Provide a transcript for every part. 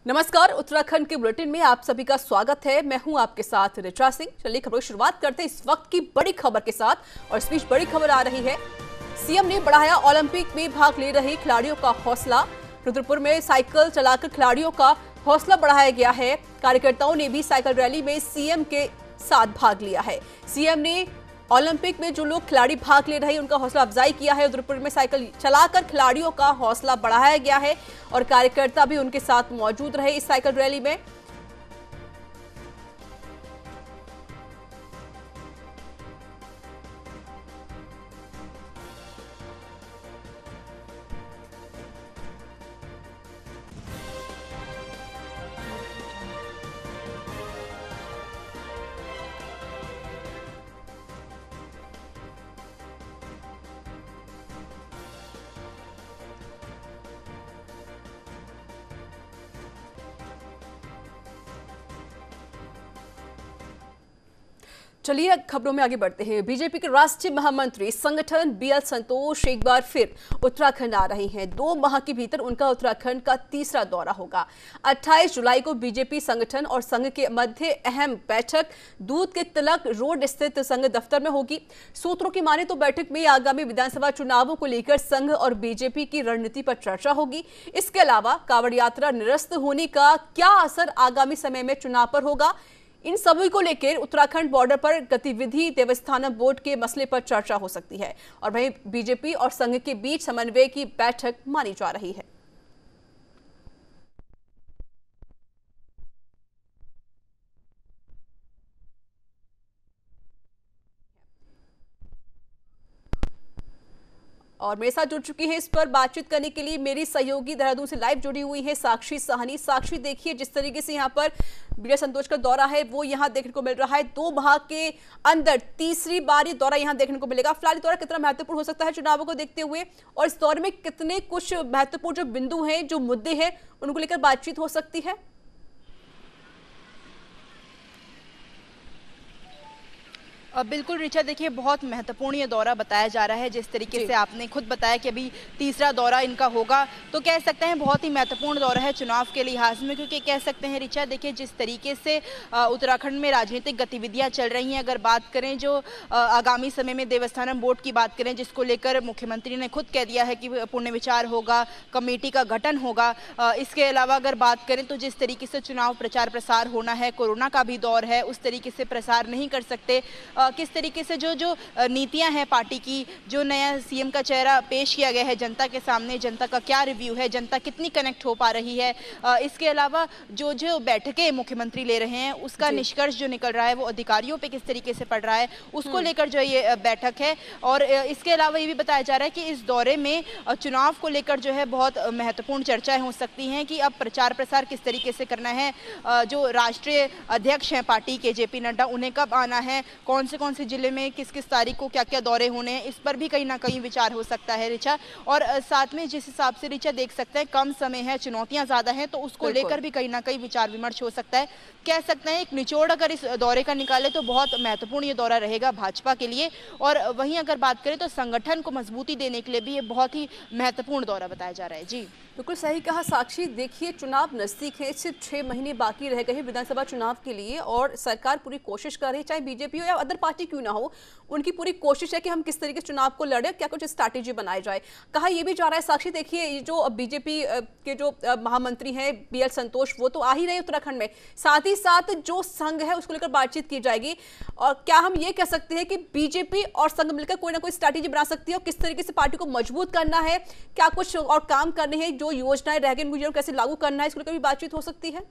नमस्कार, उत्तराखंड के बुलेटिन में आप सभी का स्वागत है। मैं हूं आपके साथ ऋचा सिंह। चलिए खबरों की शुरुआत करते हैं इस वक्त की बड़ी खबर के साथ। और इस बीच बड़ी खबर आ रही है, सीएम ने बढ़ाया ओलंपिक में भाग ले रहे खिलाड़ियों का हौसला। रुद्रपुर में साइकिल चलाकर खिलाड़ियों का हौसला बढ़ाया गया है। कार्यकर्ताओं ने भी साइकिल रैली में सीएम के साथ भाग लिया है। सीएम ने ओलंपिक में जो लोग खिलाड़ी भाग ले रहे हैं उनका हौसला अफजाई किया है। रुद्रपुर में साइकिल चलाकर खिलाड़ियों का हौसला बढ़ाया गया है और कार्यकर्ता भी उनके साथ मौजूद रहे इस साइकिल रैली में। चलिए खबरों में आगे बढ़ते हैं। बीजेपी के राष्ट्रीय महामंत्री संगठन बीएल संतोष एक बार फिर उत्तराखंड आ रही हैं। 2 माह के भीतर उनका उत्तराखंड का तीसरा दौरा होगा। 28 जुलाई को बीजेपी संगठन और संघ के मध्य अहम बैठक दूध के तिलक रोड स्थित संघ दफ्तर में होगी। सूत्रों की माने तो बैठक में आगामी विधानसभा चुनावों को लेकर संघ और बीजेपी की रणनीति पर चर्चा होगी। इसके अलावा कांवड़ यात्रा निरस्त होने का क्या असर आगामी समय में चुनाव पर होगा, इन सभी को लेकर उत्तराखंड बॉर्डर पर गतिविधि देवस्थानम बोर्ड के मसले पर चर्चा हो सकती है। और वहीं बीजेपी और संघ के बीच समन्वय की बैठक मानी जा रही है। और मेरे साथ जुड़ चुकी है इस पर बातचीत करने के लिए मेरी सहयोगी देहरादून से लाइव जुड़ी हुई है साक्षी साहनी। साक्षी, देखिए जिस तरीके से यहाँ पर बीएल संतोष का दौरा है वो यहाँ देखने को मिल रहा है। 2 माह के अंदर तीसरी बार ये दौरा यहाँ देखने को मिलेगा। फिलहाल दौरा कितना महत्वपूर्ण हो सकता है चुनावों को देखते हुए, और इस दौरे में कितने कुछ महत्वपूर्ण जो बिंदु हैं, जो मुद्दे हैं, उनको लेकर बातचीत हो सकती है? बिल्कुल ऋचा, देखिए बहुत महत्वपूर्ण ये दौरा बताया जा रहा है। जिस तरीके से आपने खुद बताया कि अभी तीसरा दौरा इनका होगा, तो कह सकते हैं बहुत ही महत्वपूर्ण दौरा है चुनाव के लिहाज में। क्योंकि कह सकते हैं ऋचा, देखिए जिस तरीके से उत्तराखंड में राजनीतिक गतिविधियां चल रही हैं, अगर बात करें जो आगामी समय में देवस्थानम बोर्ड की बात करें, जिसको लेकर मुख्यमंत्री ने खुद कह दिया है कि पुनर्विचार होगा, कमेटी का गठन होगा। इसके अलावा अगर बात करें तो जिस तरीके से चुनाव प्रचार प्रसार होना है, कोरोना का भी दौर है, उस तरीके से प्रसार नहीं कर सकते। किस तरीके से जो नीतियां हैं पार्टी की, जो नया सीएम का चेहरा पेश किया गया है जनता के सामने, जनता का क्या रिव्यू है, जनता कितनी कनेक्ट हो पा रही है। इसके अलावा जो बैठकें मुख्यमंत्री ले रहे हैं उसका निष्कर्ष जो निकल रहा है वो अधिकारियों पे किस तरीके से पड़ रहा है, उसको लेकर जो ये बैठक है। और इसके अलावा ये भी बताया जा रहा है कि इस दौरे में चुनाव को लेकर जो है बहुत महत्वपूर्ण चर्चाएं हो सकती हैं कि अब प्रचार प्रसार किस तरीके से करना है। जो राष्ट्रीय अध्यक्ष हैं पार्टी के जेपी नड्डा, उन्हें कब आना है, कौन से जिले में किस किस तारीख को क्या क्या दौरे होने हैं, इस पर भी कहीं ना कहीं विचार हो सकता है ऋचा। और साथ में जिस हिसाब से ऋचा देख सकते हैं कम समय है, चुनौतियां ज्यादा हैं, तो उसको लेकर भी कहीं ना कहीं विचार विमर्श हो सकता है। कह सकते हैं एक निचोड़ अगर इस दौरे का निकाले तो बहुत महत्वपूर्ण ये दौरा रहेगा भाजपा के लिए। और वहीं अगर बात करें तो संगठन को मजबूती देने के लिए भी ये बहुत ही महत्वपूर्ण दौरा बताया जा रहा है। जी बिल्कुल सही कहा साक्षी। देखिए चुनाव नजदीक है, सिर्फ 6 महीने बाकी रह गए हैं विधानसभा चुनाव के लिए, और सरकार पूरी कोशिश कर रही है, चाहे बीजेपी हो या अदर पार्टी क्यों ना हो, उनकी पूरी कोशिश है कि हम किस तरीके से चुनाव को लड़े, क्या कुछ स्ट्रैटेजी बनाई जाए। कहा यह भी जा रहा है साक्षी, देखिए ये जो बीजेपी के जो महामंत्री हैं बीएल संतोष, वो तो आ ही रहे उत्तराखंड में, साथ ही साथ जो संघ है उसको लेकर बातचीत की जाएगी। और क्या हम ये कह सकते हैं कि बीजेपी और संघ मिलकर कोई ना कोई स्ट्रैटेजी बना सकती है और किस तरीके से पार्टी को मजबूत करना है, क्या कुछ और काम करने हैं, जो योजनाएं रह गई उनको कैसे लागू करना है, इसको लेकर भी बातचीत हो सकती है?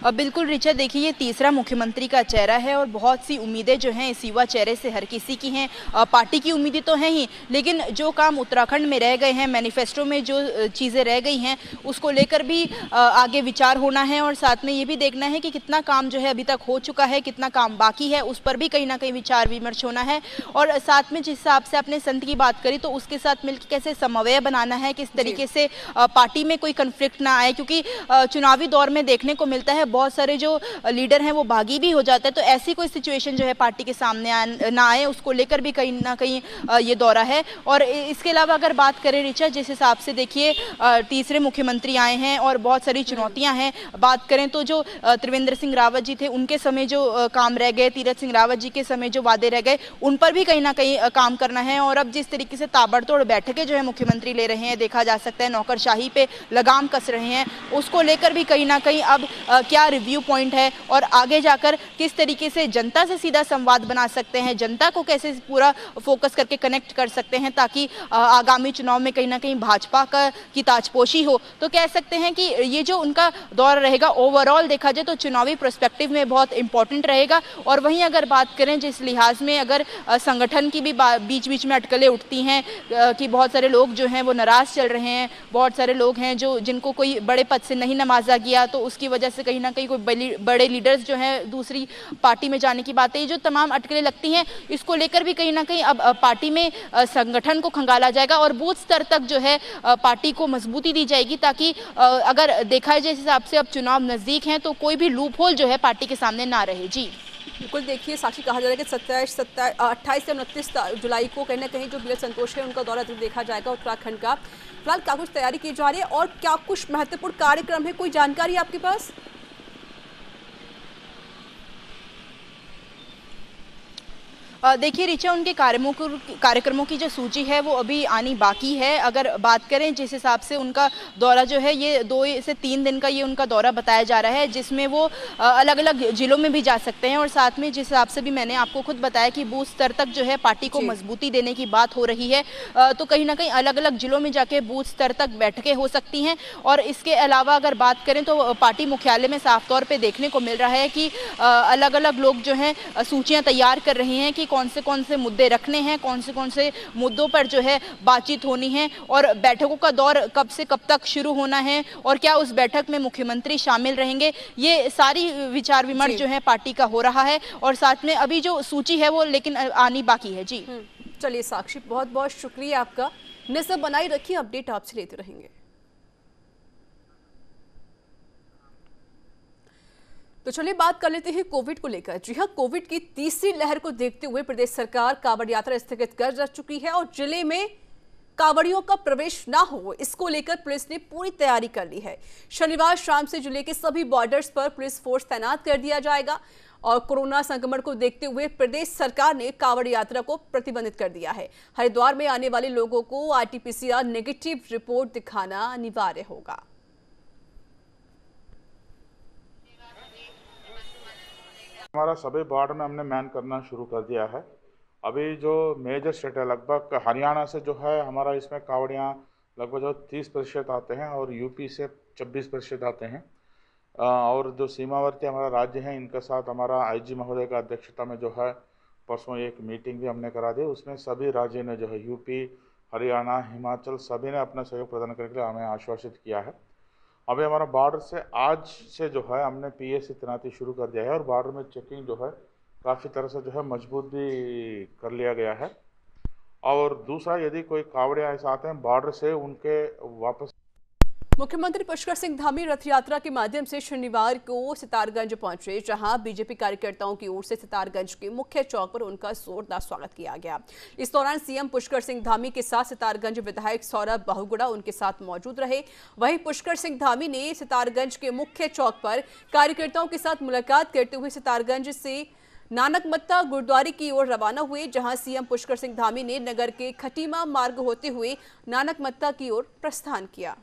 बिल्कुल ऋचा, देखिए ये तीसरा मुख्यमंत्री का चेहरा है और बहुत सी उम्मीदें जो हैं इस युवा चेहरे से हर किसी की हैं। पार्टी की उम्मीदें तो हैं ही, लेकिन जो काम उत्तराखंड में रह गए हैं, मैनिफेस्टो में जो चीज़ें रह गई हैं उसको लेकर भी आगे विचार होना है। और साथ में ये भी देखना है कि कितना काम जो है अभी तक हो चुका है, कितना काम बाकी है, उस पर भी कहीं ना कहीं विचार विमर्श होना है। और साथ में जिस हिसाब से आपने संत की बात करी तो उसके साथ मिलकर कैसे समन्वय बनाना है, किस तरीके से पार्टी में कोई कन्फ्लिक्ट ना आए, क्योंकि चुनावी दौर में देखने को मिलता है बहुत सारे जो लीडर हैं वो बागी भी हो जाते हैं। तो ऐसी कोई सिचुएशन जो है पार्टी के सामने ना आए, उसको लेकर भी कहीं ना कहीं ये दौरा है। और इसके अलावा अगर बात करें ऋचा, जिस हिसाब से देखिए तीसरे मुख्यमंत्री आए हैं और बहुत सारी चुनौतियां हैं। बात करें तो जो त्रिवेंद्र सिंह रावत जी थे, उनके समय जो काम रह गए, तीरथ सिंह रावत जी के समय जो वादे रह गए, उन पर भी कहीं ना कहीं काम करना है। और अब जिस तरीके से ताबड़तोड़ बैठकें जो है मुख्यमंत्री ले रहे हैं, देखा जा सकता है नौकरशाही पे लगाम कस रहे हैं, उसको लेकर भी कहीं ना कहीं अब क्या रिव्यू पॉइंट है और आगे जाकर किस तरीके से जनता से सीधा संवाद बना सकते हैं, जनता को कैसे पूरा फोकस करके कनेक्ट कर सकते हैं ताकि आगामी चुनाव में कहीं ना कहीं भाजपा की ताजपोशी हो। तो कह सकते हैं कि ये जो उनका दौर रहेगा ओवरऑल देखा जाए तो चुनावी पर्सपेक्टिव में बहुत इंपॉर्टेंट रहेगा। और वहीं अगर बात करें जिस लिहाज में अगर संगठन की भी बीच बीच में अटकलें उठती हैं कि बहुत सारे लोग जो हैं वो नाराज चल रहे हैं, बहुत सारे लोग हैं जो जिनको कोई बड़े पद से नहीं नवाजा गया, तो उसकी वजह से कहीं ना कहीं कोई बड़े लीडर्स जो हैं दूसरी पार्टी में जाने की बातें, ये जो तमाम अटकलें लगती हैं, इसको लेकर भी कहीं ना कहीं अब पार्टी में संगठन को खंगाला जाएगा और बूथ स्तर तक जो है पार्टी को मजबूती दी जाएगी ताकि अगर देखा जाए जिस हिसाब से अब चुनाव नजदीक हैं तो कोई भी लूप होल जो है पार्टी के सामने ना रहे। जी बिल्कुल, देखिए साक्षी, कहा जा रहा है कि 28 से 29 जुलाई को कहीं ना कहीं जो बीएल संतोष है उनका दौरा देखा जाएगा उत्तराखंड का। फिलहाल क्या कुछ तैयारी की जा रही है और क्या कुछ महत्वपूर्ण कार्यक्रम है, कोई जानकारी आपके पास? देखिए ऋचा, उनके कार्यक्रमों की जो सूची है वो अभी आनी बाकी है। अगर बात करें जिस हिसाब से उनका दौरा जो है ये 2 से 3 दिन का ये उनका दौरा बताया जा रहा है, जिसमें वो अलग अलग जिलों में भी जा सकते हैं और साथ में जिस हिसाब से भी मैंने आपको खुद बताया कि बूथ स्तर तक जो है पार्टी को मजबूती देने की बात हो रही है, तो कहीं ना कहीं अलग अलग जिलों में जाके बूथ स्तर तक बैठकें हो सकती हैं। और इसके अलावा अगर बात करें तो पार्टी मुख्यालय में साफ तौर पर देखने को मिल रहा है कि अलग अलग लोग जो हैं सूचियाँ तैयार कर रहे हैं कि कौन से मुद्दे रखने हैं, कौन से मुद्दों पर जो है बातचीत होनी है और बैठकों का दौर कब से कब तक शुरू होना है और क्या उस बैठक में मुख्यमंत्री शामिल रहेंगे, ये सारी विचार विमर्श जो है पार्टी का हो रहा है। और साथ में अभी जो सूची है वो लेकिन आनी बाकी है। जी चलिए साक्षी, बहुत बहुत शुक्रिया आपका। नजर बनाए रखिए, अपडेट आपसे लेते रहेंगे। तो चलिए बात कर लेते हैं कोविड को लेकर। जी हाँ, कोविड की तीसरी लहर को देखते हुए प्रदेश सरकार कांवड़ यात्रा स्थगित कर रख चुकी है और जिले में कांवड़ियों का प्रवेश ना हो, इसको लेकर पुलिस ने पूरी तैयारी कर ली है। शनिवार शाम से जिले के सभी बॉर्डर्स पर पुलिस फोर्स तैनात कर दिया जाएगा और कोरोना संक्रमण को देखते हुए प्रदेश सरकार ने कांवड़ यात्रा को प्रतिबंधित कर दिया है। हरिद्वार में आने वाले लोगों को RT-PCR नेगेटिव रिपोर्ट दिखाना अनिवार्य होगा। हमारा सभी बॉर्डर में हमने मैन करना शुरू कर दिया है। अभी जो मेजर स्टेट है लगभग हरियाणा से जो है हमारा इसमें कांवड़ियाँ लगभग जो 30% आते हैं और यूपी से 26% आते हैं। और जो सीमावर्ती हमारा राज्य है इनके साथ हमारा IG महोदय का अध्यक्षता में जो है परसों एक मीटिंग भी हमने करा दी। उसमें सभी राज्यों ने जो है यूपी, हरियाणा, हिमाचल सभी ने अपना सहयोग प्रदान करने के लिए हमें आश्वासित किया है। अभी हमारा बॉर्डर से आज से जो है हमने PSC तैनाती शुरू कर दिया है और बॉर्डर में चेकिंग जो है काफ़ी तरह से जो है मजबूत भी कर लिया गया है। और दूसरा, यदि कोई कांवड़िया ऐसे आते हैं बॉर्डर से, उनके वापस मुख्यमंत्री पुष्कर सिंह धामी रथ यात्रा के माध्यम से शनिवार को सितारगंज पहुंचे, जहां बीजेपी कार्यकर्ताओं की ओर से सितारगंज के मुख्य चौक पर उनका जोरदार स्वागत किया गया। इस दौरान सीएम पुष्कर सिंह धामी के साथ सितारगंज विधायक सौरभ बहुगुणा उनके साथ मौजूद रहे। वहीं पुष्कर सिंह धामी ने सितारगंज के मुख्य चौक पर कार्यकर्ताओं के साथ मुलाकात करते हुए सितारगंज से नानकमत्ता गुरुद्वारे की ओर रवाना हुए, जहां सीएम पुष्कर सिंह धामी ने नगर के खटीमा मार्ग होते हुए नानकमत्ता की ओर प्रस्थान किया।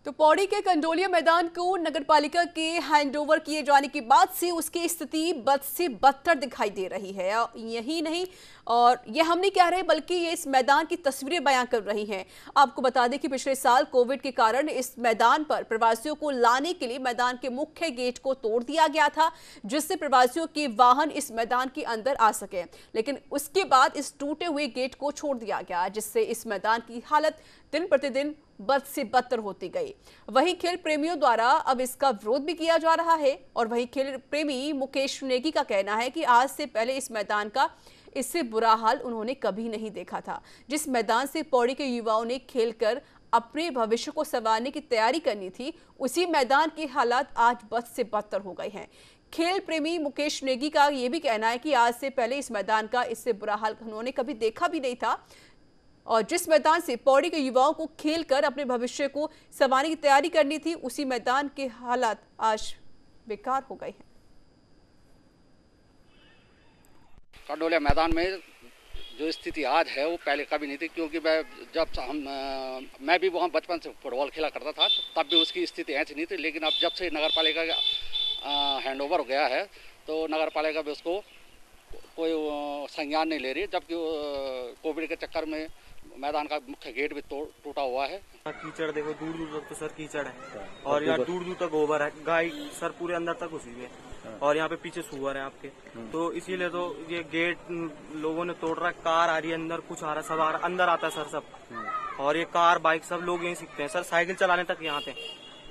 तो पौड़ी के कंडोलिया मैदान को नगरपालिका के हैंडओवर किए जाने के बाद से उसकी स्थिति बद से बदतर दिखाई दे रही है। यही नहीं, और ये हम नहीं कह रहे बल्कि ये इस मैदान की तस्वीरें बयां कर रही हैं। आपको बता दें कि पिछले साल कोविड के कारण इस मैदान पर प्रवासियों को लाने के लिए मैदान के मुख्य गेट को तोड़ दिया गया था, जिससे प्रवासियों के वाहन इस मैदान के अंदर आ सके। लेकिन उसके बाद इस टूटे हुए गेट को छोड़ दिया गया, जिससे इस मैदान की हालत दिन प्रतिदिन बद से बदतर होती गई। वहीं खेल प्रेमियों द्वारा अब इसका विरोध भी किया जा रहा है और वहीं खेल प्रेमी मुकेश नेगी का कहना है कि आज से पहले इस मैदान का इससे बुरा हाल उन्होंने कभी नहीं देखा था। जिस मैदान से पौड़ी के युवाओं ने खेलकर अपने भविष्य को संवारने की तैयारी करनी थी, उसी मैदान के हालात आज बद से बदतर हो गए हैं। खेल प्रेमी मुकेश नेगी का यह भी कहना है कि आज से पहले इस मैदान का इससे बुरा हाल उन्होंने कभी देखा भी नहीं था और जिस मैदान से पौड़ी के युवाओं को खेलकर अपने भविष्य को संवारने की तैयारी करनी थी, उसी मैदान के हालात आज बेकार हो गए हैं। कंडोलिया मैदान में जो स्थिति आज है वो पहले कभी नहीं थी, क्योंकि मैं भी वहाँ बचपन से फुटबॉल खेला करता था, तब भी उसकी स्थिति ऐसी नहीं थी। लेकिन अब जब से नगर पालिका का हैंडओवर हो गया है तो नगर पालिका भी उसको कोई संज्ञान नहीं ले रही, जबकि कोविड के चक्कर में मैदान का मुख्य गेट भी टूटा हुआ है। कीचड़ देखो, दूर दूर तक तो सर कीचड़ है और यहाँ दूर दूर तक गोबर है, गाय सर पूरे अंदर तक घुसी हुई है और यहाँ पे पीछे सुअर है आपके, तो इसीलिए तो ये गेट लोगों ने तोड़ रहा है। कार आ रही है अंदर, कुछ आ रहा है, सब आ रहा, अंदर आता है सर सब, और ये कार बाइक सब लोग यहीं सीखते हैं सर, साइकिल चलाने तक यहाँ थे।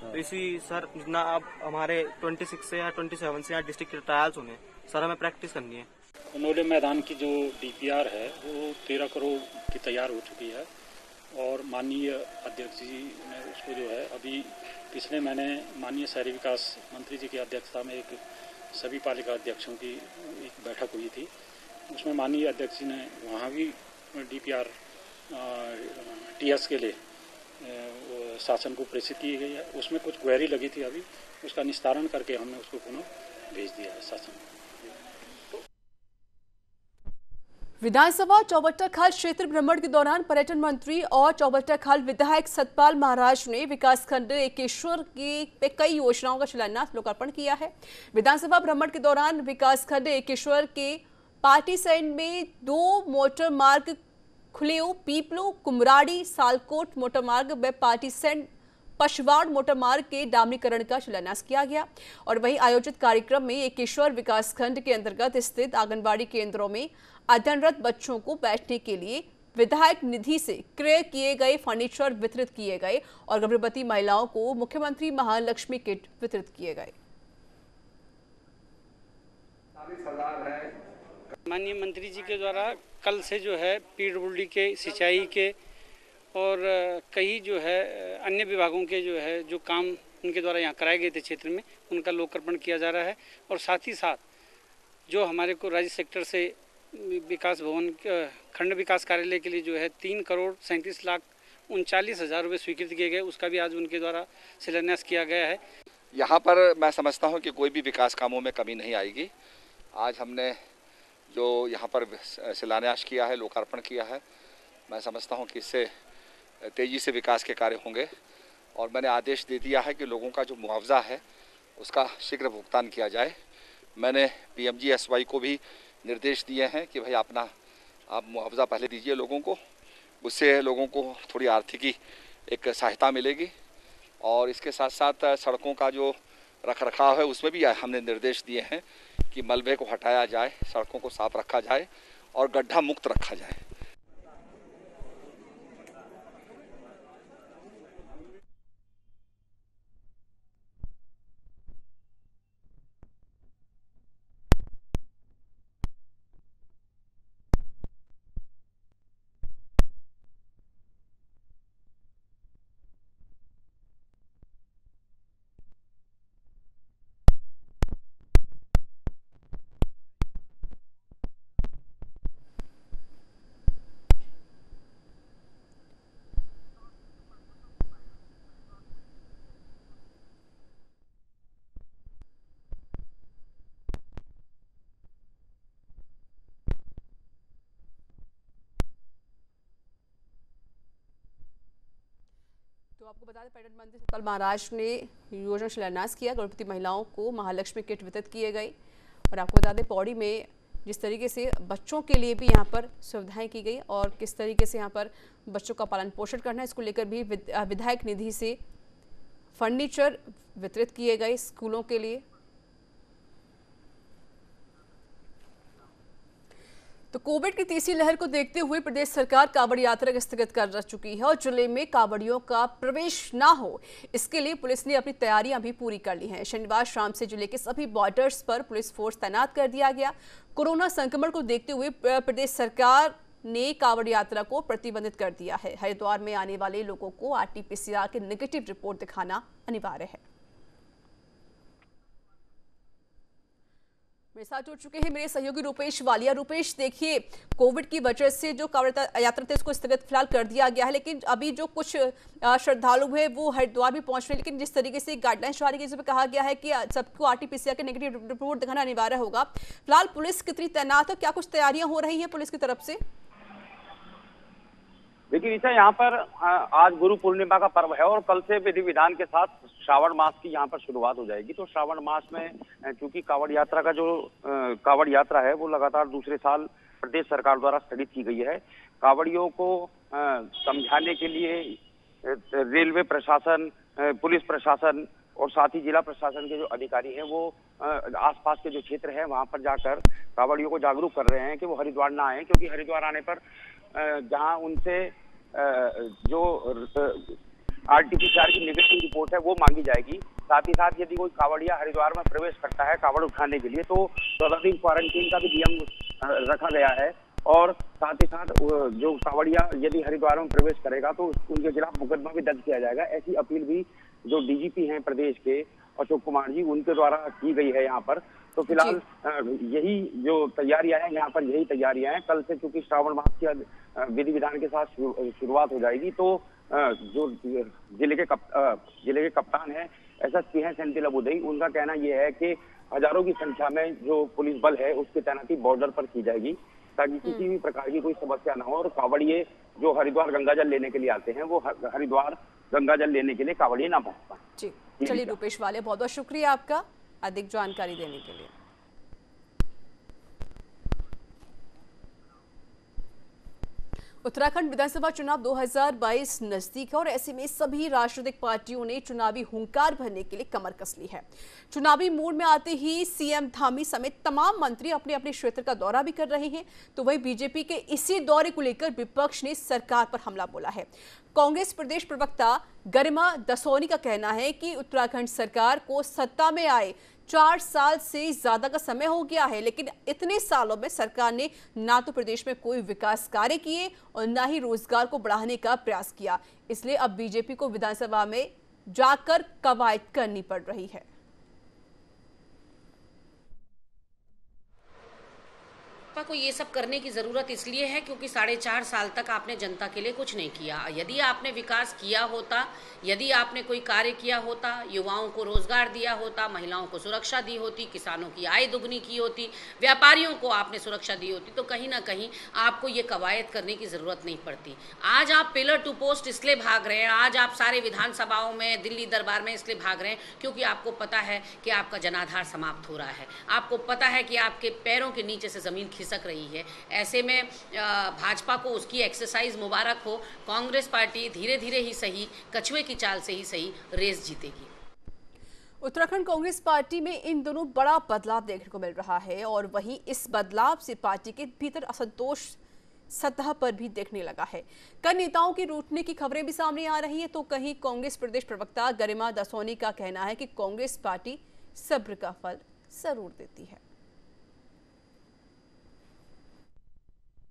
तो इसी सर ना अब हमारे 26 से या 27 से यहाँ डिस्ट्रिक्ट के ट्रायल्स होने सर, हमें प्रैक्टिस करनी है। कंडोलिया मैदान की जो डीपीआर है वो 13 करोड़ की तैयार हो चुकी है और माननीय अध्यक्ष जी ने उसको जो है अभी पिछले महीने माननीय शहरी विकास मंत्री जी की अध्यक्षता में एक सभी पालिका अध्यक्षों की एक बैठक हुई थी। उसमें माननीय अध्यक्ष जी ने वहाँ भी डीपीआर टीएस के लिए शासन को प्रेषित की गई है। उसमें कुछ क्वेरी लगी थी, अभी उसका निस्तारण करके हमने उसको पुनः भेज दिया है शासन को। विधानसभा चौबट्टा-खाल क्षेत्र भ्रमण के दौरान पर्यटन मंत्री और चौबट्टा-खाल विधायक सतपाल महाराज ने विकासखंड एकेश्वर की कई योजनाओं का शिलान्यास लोकार्पण किया है। विधानसभा भ्रमण के दौरान विकासखंड एकेश्वर के पाटीसैंड में 2 मोटर मार्ग खुलेऊ, पीपलो, कुमराड़ी, सालकोट मोटर मार्ग व पाटीसैंड पशवाड़ मोटर मार्ग के डामरीकरण का शिलान्यास किया गया। और वहीं आयोजित कार्यक्रम में एकेश्वर विकासखंड के अंतर्गत स्थित आंगनबाड़ी केंद्रों में अध्ययनरत बच्चों को बैठने के लिए विधायक निधि से क्रय किए गए फर्नीचर वितरित किए गए और गर्भवती महिलाओं को मुख्यमंत्री महालक्ष्मी किट वितरित किए गए। माननीय मंत्री जी के द्वारा कल से जो है पीडब्ल्यूडी के, सिंचाई के और कई जो है अन्य विभागों के जो काम उनके द्वारा यहाँ कराए गए थे क्षेत्र में, उनका लोकार्पण किया जा रहा है। और साथ ही साथ जो हमारे को राज्य सेक्टर से विकास भवन खंड विकास कार्यालय के लिए जो है 3,37,39,000 रुपये स्वीकृत किए गए, उसका भी आज उनके द्वारा शिलान्यास किया गया है। यहाँ पर मैं समझता हूँ कि कोई भी विकास कामों में कमी नहीं आएगी। आज हमने जो यहाँ पर शिलान्यास किया है, लोकार्पण किया है, मैं समझता हूँ कि इससे तेज़ी से विकास के कार्य होंगे और मैंने आदेश दे दिया है कि लोगों का जो मुआवजा है उसका शीघ्र भुगतान किया जाए। मैंने PMGSY को भी निर्देश दिए हैं कि भाई आप मुआवजा पहले दीजिए लोगों को, उससे लोगों को थोड़ी आर्थिकी एक सहायता मिलेगी। और इसके साथ साथ सड़कों का जो रखरखाव है उसमें भी हमने निर्देश दिए हैं कि मलबे को हटाया जाए, सड़कों को साफ रखा जाए और गड्ढा मुक्त रखा जाए। तो आपको बता दें, पर्यटन मंत्री सतपाल महाराज ने योजना शिलान्यास किया, गर्भवती महिलाओं को महालक्ष्मी किट वितरित किए गए। और आपको बता दें, पौड़ी में जिस तरीके से बच्चों के लिए भी यहाँ पर सुविधाएं की गई और किस तरीके से यहाँ पर बच्चों का पालन पोषण करना है, इसको लेकर भी विधायक निधि से फर्नीचर वितरित किए गए स्कूलों के लिए। तो कोविड की तीसरी लहर को देखते हुए प्रदेश सरकार कांवड़ यात्रा स्थगित कर चुकी है और जिले में कांवड़ियों का प्रवेश ना हो, इसके लिए पुलिस ने अपनी तैयारियां भी पूरी कर ली हैं। शनिवार शाम से जिले के सभी बॉर्डर्स पर पुलिस फोर्स तैनात कर दिया गया। कोरोना संक्रमण को देखते हुए प्रदेश सरकार ने कांवड़ यात्रा को प्रतिबंधित कर दिया है। हरिद्वार में आने वाले लोगों को RT-PCR की नेगेटिव रिपोर्ट दिखाना अनिवार्य है। मेरे साथ जुड़ चुके हैं मेरे सहयोगी रुपेश वालिया। रुपेश, देखिए, कोविड की वजह से जो कांवड़ यात्रा थी उसको स्थगित फिलहाल कर दिया गया है, लेकिन अभी जो कुछ श्रद्धालु हैं वो हरिद्वार भी पहुंच रहे हैं। लेकिन जिस तरीके से गाइडलाइंस जारी की, जिसमें कहा गया है कि सबको RT-PCR के नेगेटिव रिपोर्ट दिखाना अनिवार्य होगा, फिलहाल पुलिस कितनी तैनात है, क्या कुछ तैयारियां हो रही है पुलिस की तरफ से? देखिए ऋचा, यहाँ पर आज गुरु पूर्णिमा का पर्व है और कल से विधि विधान के साथ श्रावण मास की यहाँ पर शुरुआत हो जाएगी। तो श्रावण मास में चूंकि कांवड़ यात्रा का जो कांवड़ यात्रा है वो लगातार दूसरे साल प्रदेश सरकार द्वारा स्थगित की गई है। कांवड़ियों को समझाने के लिए रेलवे प्रशासन, पुलिस प्रशासन और साथ ही जिला प्रशासन के जो अधिकारी हैं वो आसपास के जो क्षेत्र है वहाँ पर जाकर कांवड़ियों को जागरूक कर रहे हैं कि वो हरिद्वार ना आए, क्योंकि हरिद्वार आने पर जहां उनसे जो RT-PCR की नेगेटिव रिपोर्ट है वो मांगी जाएगी। साथ ही साथ यदि कोई कांवड़िया हरिद्वार में प्रवेश करता है कांवड़ उठाने के लिए तो 14 दिन क्वारंटीन का भी नियम रखा गया है। और साथ ही साथ जो कांवड़िया यदि हरिद्वार में प्रवेश करेगा तो उनके खिलाफ मुकदमा भी दर्ज किया जाएगा। ऐसी अपील भी जो DGP हैं प्रदेश के अशोक कुमार जी, उनके द्वारा की गई है यहाँ पर। तो फिलहाल यही जो तैयारियां हैं यहाँ पर, यही तैयारियां हैं। कल से चूंकि श्रावण मास की विधि विधान के साथ शुरुआत हो जाएगी तो जो जिले के कप्तान है SSP हैं सेंथिल अबुदई, उनका कहना यह है कि हजारों की संख्या में जो पुलिस बल है उसकी तैनाती बॉर्डर पर की जाएगी ताकि किसी भी प्रकार की कोई समस्या न हो और कांवड़िए जो हरिद्वार गंगाजल लेने के लिए आते हैं वो हरिद्वार गंगाजल लेने के लिए कांवड़िए ना पहुंच पाए। जी चलिए रुपेश वाले, बहुत बहुत शुक्रिया आपका अधिक जानकारी देने के लिए। उत्तराखंड विधानसभा चुनाव 2022 नजदीक है और ऐसे में सभी राजनीतिक पार्टियों ने चुनावी हुंकार भरने के लिए कमर कस ली है। चुनावी मूड में आते ही CM धामी समेत तमाम मंत्री अपने अपने क्षेत्र का दौरा भी कर रहे हैं। तो वही बीजेपी के इसी दौरे को लेकर विपक्ष ने सरकार पर हमला बोला है। कांग्रेस प्रदेश प्रवक्ता गरिमा दसोनी का कहना है कि उत्तराखंड सरकार को सत्ता में आए 4 साल से ज्यादा का समय हो गया है, लेकिन इतने सालों में सरकार ने ना तो प्रदेश में कोई विकास कार्य किए और ना ही रोजगार को बढ़ाने का प्रयास किया। इसलिए अब बीजेपी को विधानसभा में जाकर कवायद करनी पड़ रही है। भाजपा को ये सब करने की ज़रूरत इसलिए है क्योंकि 4.5 साल तक आपने जनता के लिए कुछ नहीं किया। यदि आपने विकास किया होता, यदि आपने कोई कार्य किया होता, युवाओं को रोजगार दिया होता, महिलाओं को सुरक्षा दी होती, किसानों की आय दुगनी की होती, व्यापारियों को आपने सुरक्षा दी होती, तो कहीं ना कहीं आपको ये कवायद करने की ज़रूरत नहीं पड़ती। आज आप पिलर टू पोस्ट इसलिए भाग रहे हैं, आज आप सारे विधानसभाओं में, दिल्ली दरबार में इसलिए भाग रहे हैं क्योंकि आपको पता है कि आपका जनाधार समाप्त हो रहा है, आपको पता है कि आपके पैरों के नीचे से ज़मीन खिसक रही है। ऐसे में भाजपा को उसकी एक्सरसाइज मुबारक हो। कांग्रेस पार्टी धीरे धीरे ही सही, कछुए की चाल से ही सही रेस जीतेगी। उत्तराखंड कांग्रेस पार्टी में इन दोनों बड़ा बदलाव देखने को मिल रहा है और वहीं इस बदलाव से पार्टी के भीतर असंतोष सतह पर भी देखने लगा है। कई नेताओं की रूठने की खबरें भी सामने आ रही है, तो कहीं कांग्रेस प्रदेश प्रवक्ता गरिमा दसोनी का कहना है कि कांग्रेस पार्टी सब्र का फल जरूर देती है।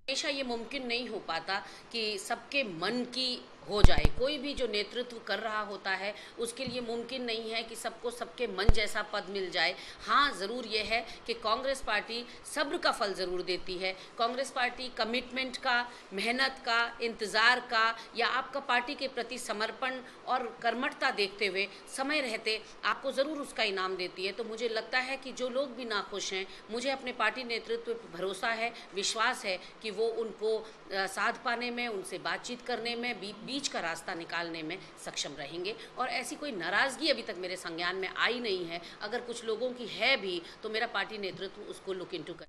हमेशा ये मुमकिन नहीं हो पाता कि सबके मन की हो जाए। कोई भी जो नेतृत्व कर रहा होता है उसके लिए मुमकिन नहीं है कि सबको सबके मन जैसा पद मिल जाए। हाँ, ज़रूर यह है कि कांग्रेस पार्टी सब्र का फल ज़रूर देती है। कांग्रेस पार्टी कमिटमेंट का, मेहनत का, इंतज़ार का या आपका पार्टी के प्रति समर्पण और कर्मठता देखते हुए समय रहते आपको ज़रूर उसका इनाम देती है। तो मुझे लगता है कि जो लोग भी नाखुश हैं, मुझे अपने पार्टी नेतृत्व पर भरोसा है, विश्वास है कि वो उनको साध पाने में, उनसे बातचीत करने में, बीच का रास्ता निकालने में सक्षम रहेंगे। और ऐसी कोई नाराज़गी अभी तक मेरे संज्ञान में आई नहीं है। अगर कुछ लोगों की है भी तो मेरा पार्टी नेतृत्व उसको लुक इनटू करे।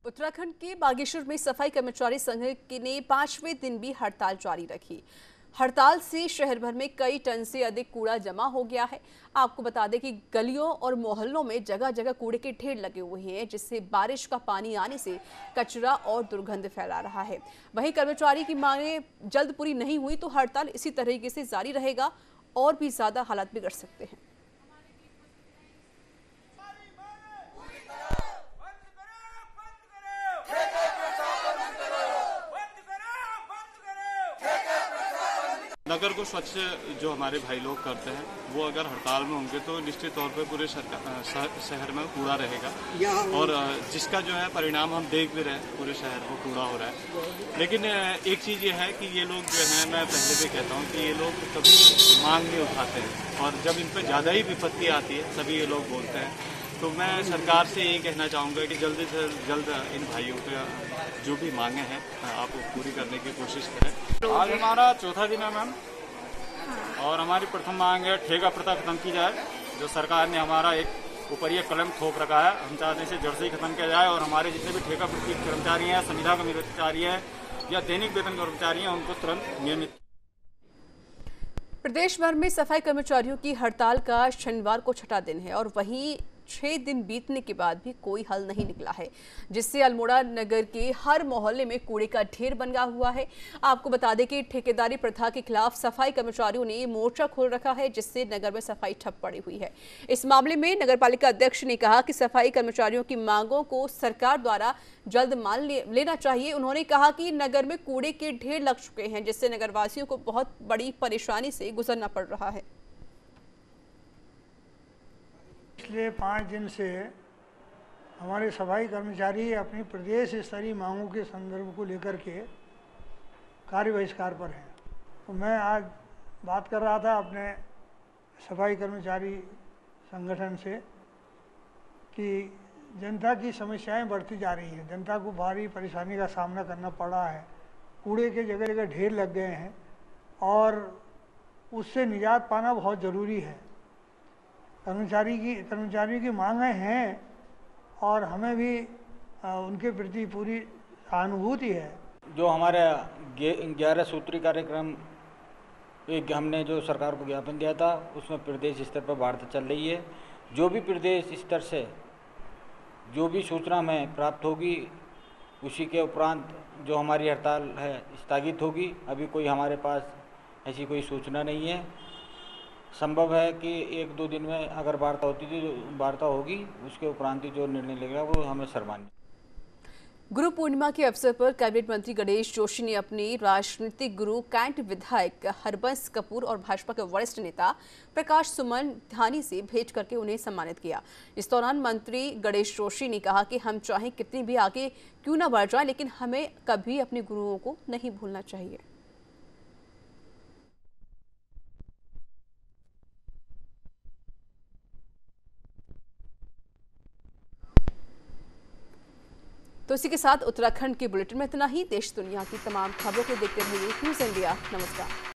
उत्तराखंड के बागेश्वर में सफाई कर्मचारी संघ ने 5वें दिन भी हड़ताल जारी रखी। हड़ताल से शहर भर में कई टन से अधिक कूड़ा जमा हो गया है। आपको बता दें कि गलियों और मोहल्लों में जगह जगह कूड़े के ढेर लगे हुए हैं, जिससे बारिश का पानी आने से कचरा और दुर्गंध फैला रहा है। वहीं कर्मचारी की मांगें जल्द पूरी नहीं हुई तो हड़ताल इसी तरीके से जारी रहेगा और भी ज्यादा हालात बिगड़ सकते हैं। नगर को स्वच्छ जो हमारे भाई लोग करते हैं वो अगर हड़ताल में होंगे तो निश्चित तौर पे पूरे शहर में कूड़ा रहेगा और जिसका जो है परिणाम हम देख भी रहे हैं, पूरे शहर में कूड़ा हो रहा है। लेकिन एक चीज़ ये है कि ये लोग जो है, मैं पहले भी कहता हूँ कि ये लोग कभी मांग नहीं उठाते हैं और जब इन पर ज़्यादा ही विपत्ति आती है तभी ये लोग बोलते हैं। तो मैं सरकार से यही कहना चाहूँगा कि जल्द से जल्द इन भाइयों के जो भी मांगे हैं आप पूरी करने की कोशिश करें। आज हमारा चौथा दिन है मैम और हमारी प्रथम मांग है ठेका प्रथा खत्म की जाए। जो सरकार ने हमारा एक ऊपर ये कलम थोप रखा है, हम चाहते हैं इसे जड़ से ही खत्म किया जाए और हमारे जितने भी ठेका प्रति कर्मचारी हैं, संविदा कर्मचारी हैं या दैनिक वेतन कर्मचारी हैं, उनको तुरंत नियमित। प्रदेश भर में सफाई कर्मचारियों की हड़ताल का शनिवार को छठा दिन है और वहीं 6 दिन बीतने के बाद भी कोई हल नहीं निकला है, जिससे अल्मोड़ा नगर के हर मोहल्ले में कूड़े का ढेर बना हुआ है। आपको बता दें कि ठेकेदारी प्रथा के खिलाफ सफाई कर्मचारियों ने मोर्चा खोल रखा है, जिससे नगर में सफाई ठप पड़ी हुई है। इस मामले में नगरपालिका अध्यक्ष ने कहा कि सफाई कर्मचारियों की मांगों को सरकार द्वारा जल्द मान लेना चाहिए। उन्होंने कहा कि नगर में कूड़े के ढेर लग चुके हैं, जिससे नगरवासियों को बहुत बड़ी परेशानी से गुजरना पड़ रहा है। पिछले 5 दिन से हमारे सफाई कर्मचारी अपनी प्रदेश स्तरीय मांगों के संदर्भ को लेकर के कार्य बहिष्कार पर हैं। तो मैं आज बात कर रहा था अपने सफाई कर्मचारी संगठन से कि जनता की समस्याएं बढ़ती जा रही हैं, जनता को भारी परेशानी का सामना करना पड़ रहा है। कूड़े के जगह जगह ढेर लग गए हैं और उससे निजात पाना बहुत ज़रूरी है। कर्मचारियों की मांगें हैं और हमें भी उनके प्रति पूरी सहानुभूति है। जो हमारे 11 सूत्री कार्यक्रम हमने जो सरकार को ज्ञापन दिया था उसमें प्रदेश स्तर पर वार्ता चल रही है। जो भी प्रदेश स्तर से जो भी सूचना हमें प्राप्त होगी उसी के उपरांत जो हमारी हड़ताल है स्थगित होगी। अभी कोई हमारे पास ऐसी कोई सूचना नहीं है। संभव है कि 1-2 दिन में अगर वार्ता होगी उसके उपरांत जो निर्णय लेगा वो हमें सर्वमान्य। गुरु पूर्णिमा के अवसर पर कैबिनेट मंत्री गणेश जोशी ने अपने राजनीतिक गुरु कैंट विधायक हरबंस कपूर और भाजपा के वरिष्ठ नेता प्रकाश सुमन धानी से भेंट करके उन्हें सम्मानित किया। इस दौरान मंत्री गणेश जोशी ने कहा कि हम चाहे कितनी भी आगे क्यों न बढ़ जाए, लेकिन हमें कभी अपने गुरुओं को नहीं भूलना चाहिए। तो इसी के साथ उत्तराखंड के बुलेटिन में इतना ही। देश दुनिया की तमाम खबरों को देखते रहिए न्यूज़ इंडिया। नमस्कार।